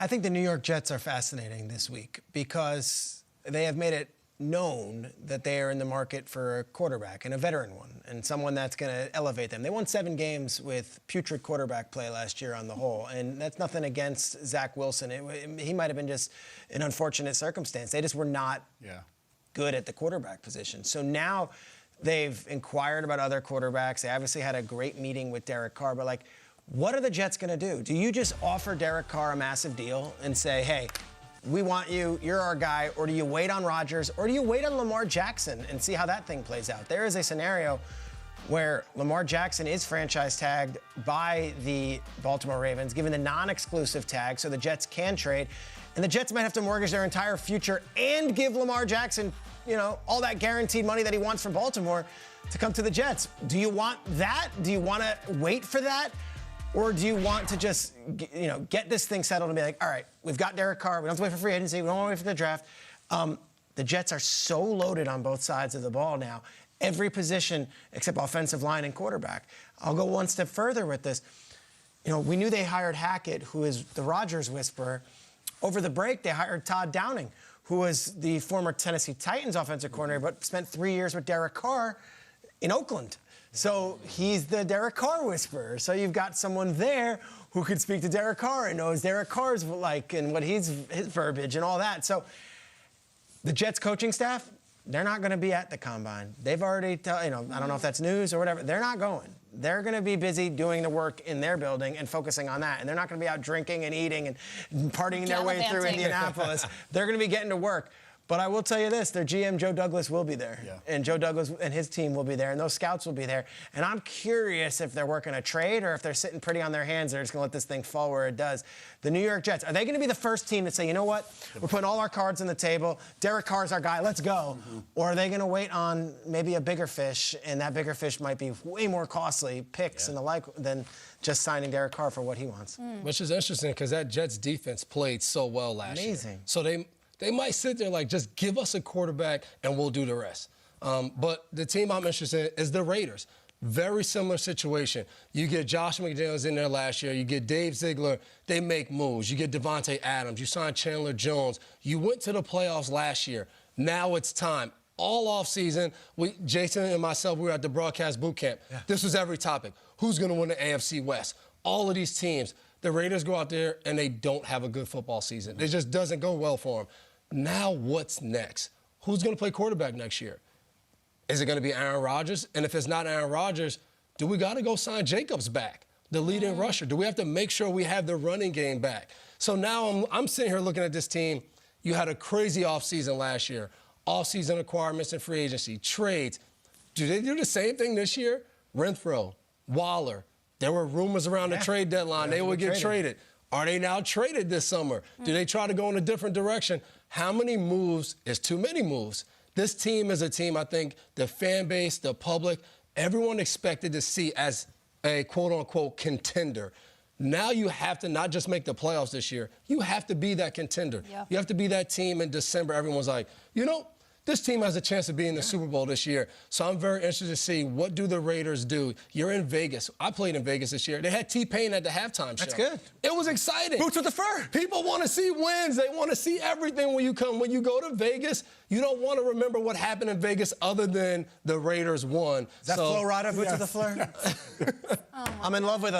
I think the New York Jets are fascinating this week because they have made it known that they are in the market for a quarterback, and a veteran one, and someone that's going to elevate them. They won 7 games with putrid quarterback play last year on the whole, and that's nothing against Zach Wilson. He might have been just an unfortunate circumstance. They just were not good at the quarterback position. So now they've inquired about other quarterbacks. They obviously had a great meeting with Derek Carr, but like, what are the Jets going to do? Do you just offer Derek Carr a massive deal and say, hey, we want you, you're our guy, or do you wait on Rodgers, or do you wait on Lamar Jackson and see how that thing plays out? There is a scenario where Lamar Jackson is franchise tagged by the Baltimore Ravens, given the non-exclusive tag, so the Jets can trade, and the Jets might have to mortgage their entire future and give Lamar Jackson, you know, all that guaranteed money that he wants from Baltimore to come to the Jets. Do you want that? Do you want to wait for that? Or do you want to just, you know, get this thing settled and be like, all right, we've got Derek Carr. We don't have to wait for free agency. We don't want to wait for the draft. The Jets are so loaded on both sides of the ball now. Every position except offensive line and quarterback. I'll go one step further with this. You know, we knew they hired Hackett, who is the Rodgers whisperer. Over the break, they hired Todd Downing, who was the former Tennessee Titans offensive coordinator, but spent 3 years with Derek Carr in Oakland. So he's the Derek Carr whisperer. So you've got someone there who could speak to Derek Carr and knows Derek Carr's like and what his verbiage and all that. So the Jets coaching staff, they're not going to be at the combine. They've already, I don't know if that's news or whatever. They're not going. They're going to be busy doing the work in their building and focusing on that. And they're not going to be out drinking and eating and partying their way through Indianapolis. They're going to be getting to work. But I will tell you this, their GM, Joe Douglas, will be there. Yeah. And Joe Douglas and his team will be there, and those scouts will be there. And I'm curious if they're working a trade or if they're sitting pretty on their hands. They're just going to let this thing fall where it does. The New York Jets, are they going to be the first team to say, you know what, we're putting all our cards on the table, Derek Carr's our guy, let's go? Or are they going to wait on maybe a bigger fish, and that bigger fish might be way more costly, picks and the like, than just signing Derek Carr for what he wants? Which is interesting because that Jets defense played so well last year. Amazing. So they might sit there like, just give us a quarterback and we'll do the rest. But the team I'm interested in is the Raiders. Very similar situation. You get Josh McDaniels in there last year. You get Dave Ziegler. They make moves. You get Devontae Adams. You sign Chandler Jones. You went to the playoffs last year. Now it's time. All offseason, Jason and myself, we were at the broadcast boot camp. Yeah. This was every topic. Who's going to win the AFC West? All of these teams. The Raiders go out there and they don't have a good football season. It just doesn't go well for them. Now what's next? Who's going to play quarterback next year? Is it going to be Aaron Rodgers? And if it's not Aaron Rodgers, do we got to go sign Jacobs back, the leading rusher? Do we have to make sure we have the running game back? So now I'm sitting here looking at this team. You had a crazy offseason last year. Offseason acquirements and free agency, trades. Do they do the same thing this year? Renfro, Waller. There were rumors around the trade deadline. They would get traded. Are they now traded this summer? Do they try to go in a different direction? How many moves is too many moves? This team is a team, I think, the fan base, the public, everyone expected to see as a quote-unquote contender. Now you have to not just make the playoffs this year. You have to be that contender. Yeah. You have to be that team in December. Everyone's like, you know, this team has a chance to be in the Super Bowl this year. So I'm very interested to see what do the Raiders do. You're in Vegas. I played in Vegas this year. They had T-Pain at the halftime show. That's good. It was exciting. Boots with the fur. People want to see wins. They want to see everything when you come. When you go to Vegas, you don't want to remember what happened in Vegas other than the Raiders won. Is that Flo Rida, Boots with the Fleur? I'm in love with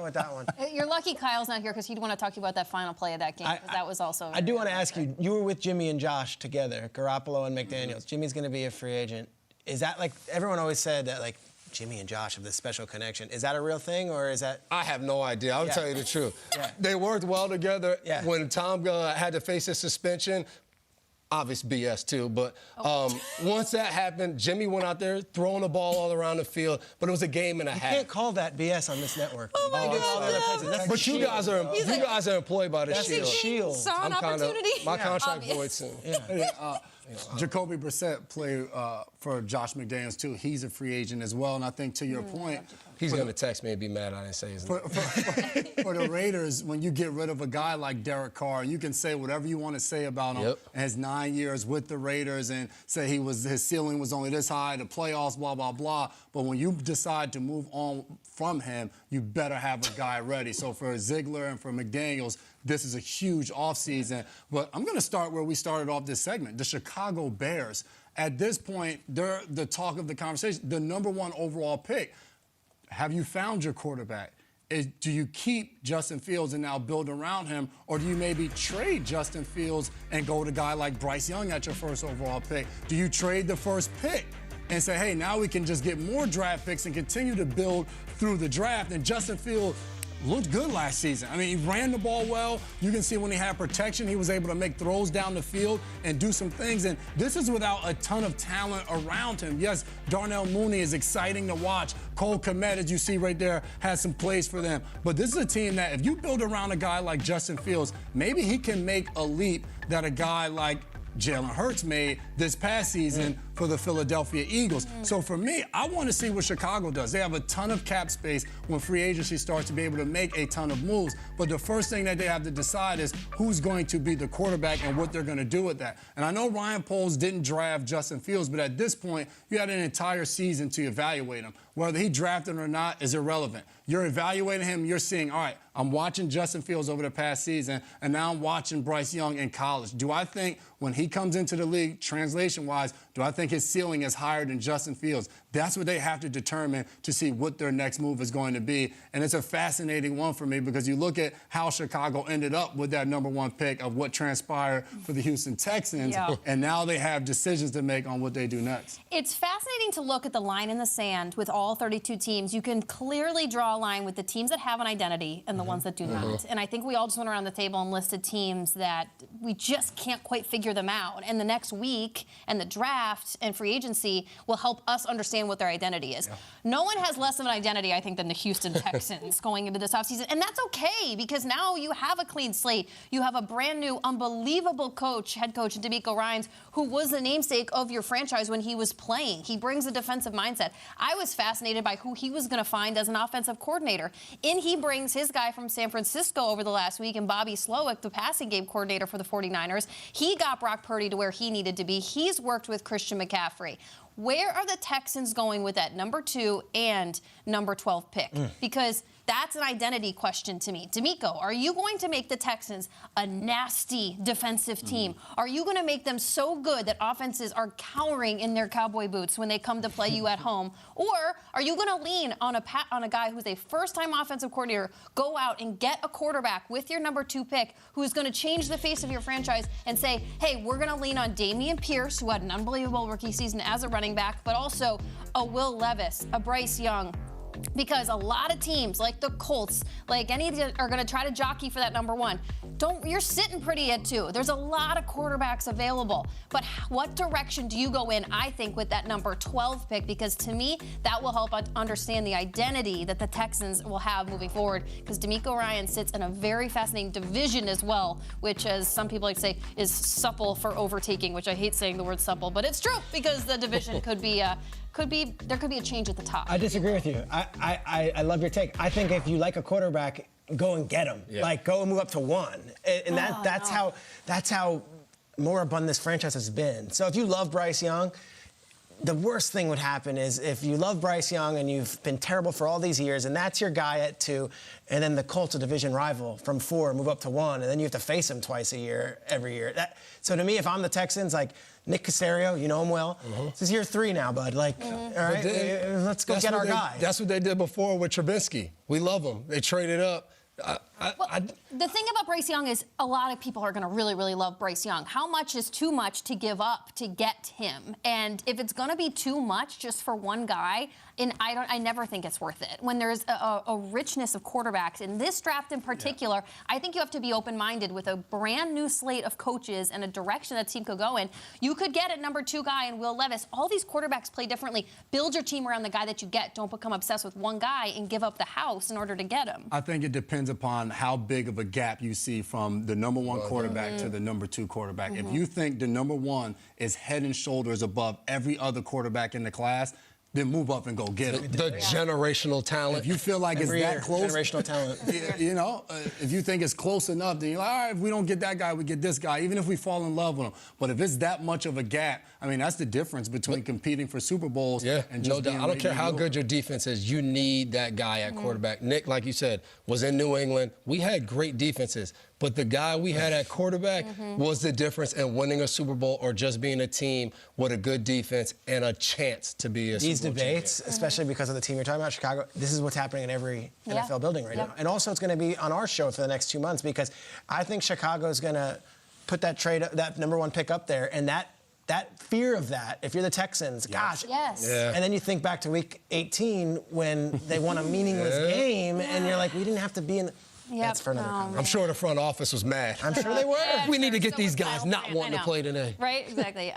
with that one. You're lucky Kyle's not here because he'd want to talk to you about that final play of that game. That was also. I do want to ask you. You were with Jimmy and Josh together, Garoppolo and McDaniels. Jimmy's going to be a free agent. Is that like everyone always said that like Jimmy and Josh have this special connection? Is that a real thing or is that? I have no idea. I'll tell you the truth. They worked well together. When Tom had to face his suspension. Obvious BS too, but once that happened, Jimmy went out there throwing the ball all around the field, but it was a game and a half. You can't call that BS on this network. Oh my God! But you guys are employed by the Shield. Saw an opportunity. My contract void soon. Jacoby Brissett played for Josh McDaniels too. He's a free agent as well, and I think to your point, he's going to text me and be mad I didn't say his name. For the Raiders, when you get rid of a guy like Derek Carr, you can say whatever you want to say about him. His 9 years with the Raiders and say his ceiling was only this high, the playoffs, blah, blah, blah. But when you decide to move on from him, you better have a guy ready. So for Ziegler and for McDaniels, this is a huge offseason. But I'm going to start where we started off this segment, the Chicago Bears. At this point, they're the talk of the conversation, the #1 overall pick. Have you found your quarterback? Do you keep Justin Fields and now build around him, or do you maybe trade Justin Fields and go to a guy like Bryce Young at your first overall pick? Do you trade the first pick and say, hey, now we can just get more draft picks and continue to build through the draft? And Justin Fields looked good last season. I mean, he ran the ball well. You can see when he had protection, he was able to make throws down the field and do some things. And this is without a ton of talent around him. Yes, Darnell Mooney is exciting to watch. Cole Kmet, as you see right there, has some plays for them. But this is a team that if you build around a guy like Justin Fields, maybe he can make a leap that a guy like Jalen Hurts made this past season for the Philadelphia Eagles. So for me, I want to see what Chicago does. They have a ton of cap space when free agency starts to be able to make a ton of moves. But the first thing that they have to decide is who's going to be the quarterback and what they're going to do with that. And I know Ryan Poles didn't draft Justin Fields, but at this point, you had an entire season to evaluate him. Whether he drafted him or not is irrelevant. You're evaluating him, you're seeing, all right, I'm watching Justin Fields over the past season, and now I'm watching Bryce Young in college. Do I think when he comes into the league, translation-wise, do I think his ceiling is higher than Justin Fields? That's what they have to determine to see what their next move is going to be. And it's a fascinating one for me because you look at how Chicago ended up with that #1 pick of what transpired for the Houston Texans, and now they have decisions to make on what they do next. It's fascinating to look at the line in the sand with all 32 teams. You can clearly draw a line with the teams that have an identity and the ones that do not. And I think we all just went around the table and listed teams that we just can't quite figure them out. And the next week and the draft and free agency will help us understand what their identity is. No one has less of an identity, I think, than the Houston Texans going into this offseason. And that's okay because now you have a clean slate. You have a brand new, unbelievable coach, head coach, DeMeco Ryans, who was the namesake of your franchise when he was playing. He brings a defensive mindset. I was fascinated by who he was going to find as an offensive coordinator. In he brings his guy from San Francisco over the last week, and Bobby Slowick, the passing game coordinator for the 49ers. He got Brock Purdy to where he needed to be. He's worked with Christian McCaffrey. Where are the Texans going with that #2 and #12 pick? Because that's an identity question to me. DeMeco, are you going to make the Texans a nasty defensive team? Are you going to make them so good that offenses are cowering in their cowboy boots when they come to play you at home? Or are you going to lean on a guy who's a first-time offensive coordinator, go out and get a quarterback with your #2 pick who is going to change the face of your franchise and say, hey, we're going to lean on Dameon Pierce, who had an unbelievable rookie season as a running back, but also a Will Levis, a Bryce Young. Because a lot of teams, like the Colts, like any of them, are going to try to jockey for that #1. You're sitting pretty at 2. There's a lot of quarterbacks available. But what direction do you go in, I think, with that #12 pick? Because to me, that will help understand the identity that the Texans will have moving forward. Because DeMeco Ryans sits in a very fascinating division as well, which, as some people like to say, is supple for overtaking, which I hate saying the word supple, but it's true because the division could be there could be a change at the top. I disagree with you. I love your take. I think if you like a quarterback, go and get him. Like, go and move up to 1. And that's how moribund this franchise has been. So if you love Bryce Young, the worst thing would happen is if you love Bryce Young and you've been terrible for all these years, and that's your guy at 2, and then the Colts, a division rival, from 4 move up to 1, and then you have to face him twice a year, every year. So to me, if I'm the Texans, like Nick Caserio, you know him well. This is year 3 now, bud. Like, all right, let's go get our guy. That's what they did before with Trubisky. We love him. They traded up. The thing about Bryce Young is a lot of people are going to really, really love Bryce Young. How much is too much to give up to get him? And if it's going to be too much just for one guy, I never think it's worth it. When there's a richness of quarterbacks in this draft in particular, I think you have to be open-minded with a brand new slate of coaches and a direction that team could go in. You could get a #2 guy in Will Levis. All these quarterbacks play differently. Build your team around the guy that you get. Don't become obsessed with one guy and give up the house in order to get him. I think it depends upon how big of a gap you see from the #1 quarterback to the #2 quarterback. If you think the #1 is head and shoulders above every other quarterback in the class, then move up and go get him. The generational talent. If you feel like Every it's year, that close, generational talent. you know, if you think it's close enough, then you're like, all right, if we don't get that guy, we get this guy, even if we fall in love with him. But if it's that much of a gap, I mean, that's the difference between competing for Super Bowls and just no doubt. being I don't care how mediocre. good your defense is. You need that guy at quarterback. Nick, like you said, was in New England. We had great defenses, but the guy we had at quarterback was the difference in winning a Super Bowl or just being a team with a good defense and a chance to be a These Super Bowl debates, champion. especially because of the team you're talking about, Chicago, this is what's happening in every NFL building right now. And also it's going to be on our show for the next 2 months because I think Chicago's going to put that number 1 pick up there, and that fear of that, if you're the Texans, gosh. Yes. Yeah. And then you think back to week 18 when they won a meaningless game, and you're like, we didn't have to be in. That's for another conversation. I'm sure the front office was mad. I'm sure they were. We need to get So these was guys Kyle not Shanahan. wanting I to know. play today. Right, exactly.